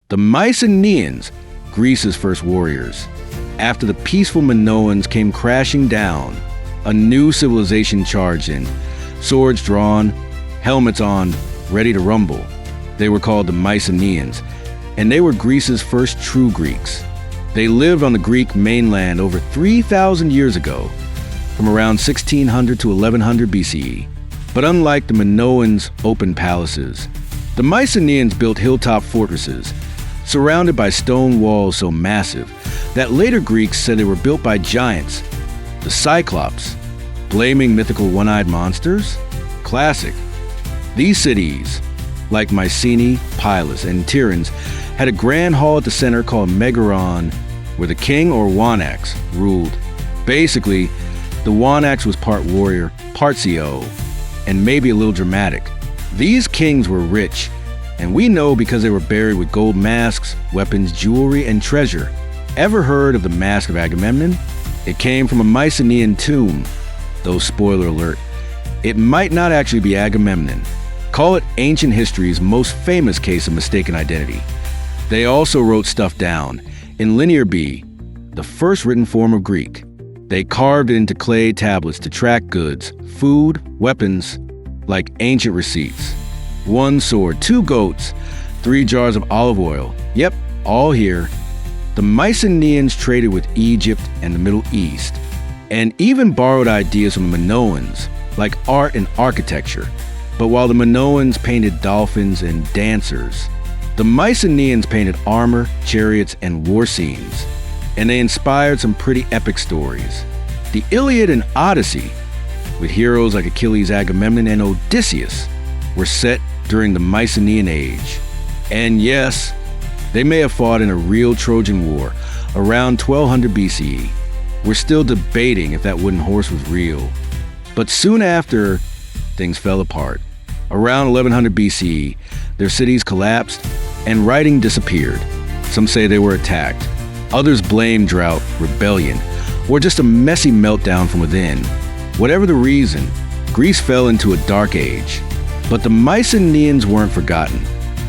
The Mycenaeans, Greece's first warriors. After the peaceful Minoans came crashing down, a new civilization charged in, swords drawn, helmets on, ready to rumble. They were called the Mycenaeans, and they were Greece's first true Greeks. They lived on the Greek mainland over 3,000 years ago, from around 1600 to 1100 BCE. But unlike the Minoans' open palaces, the Mycenaeans built hilltop fortresses, surrounded by stone walls so massive that later Greeks said they were built by giants, the Cyclops, blaming mythical one-eyed monsters? Classic. These cities, like Mycenae, Pylos, and Tiryns, had a grand hall at the center called Megaron, where the king or Wanax ruled. Basically, the Wanax was part warrior, part CO, and maybe a little dramatic. These kings were rich, and we know because they were buried with gold masks, weapons, jewelry, and treasure. Ever heard of the Mask of Agamemnon? It came from a Mycenaean tomb, though spoiler alert, it might not actually be Agamemnon. Call it ancient history's most famous case of mistaken identity. They also wrote stuff down in Linear B, the first written form of Greek. They carved it into clay tablets to track goods, food, weapons, like ancient receipts. 1 sword, 2 goats, 3 jars of olive oil. Yep, all here. The Mycenaeans traded with Egypt and the Middle East, and even borrowed ideas from the Minoans, like art and architecture. But while the Minoans painted dolphins and dancers, the Mycenaeans painted armor, chariots, and war scenes. And they inspired some pretty epic stories. The Iliad and Odyssey, with heroes like Achilles, Agamemnon, and Odysseus, were set during the Mycenaean age. And yes, they may have fought in a real Trojan War around 1200 BCE. We're still debating if that wooden horse was real. But soon after, things fell apart. Around 1100 BCE, their cities collapsed and writing disappeared. Some say they were attacked. Others blame drought, rebellion, or just a messy meltdown from within. Whatever the reason, Greece fell into a dark age. But the Mycenaeans weren't forgotten.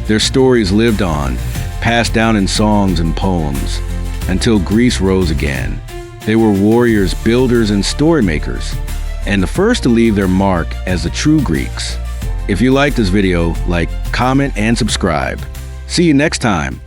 Their stories lived on, passed down in songs and poems, until Greece rose again. They were warriors, builders, and story makers, and the first to leave their mark as the true Greeks. If you like this video, like, comment, and subscribe. See you next time.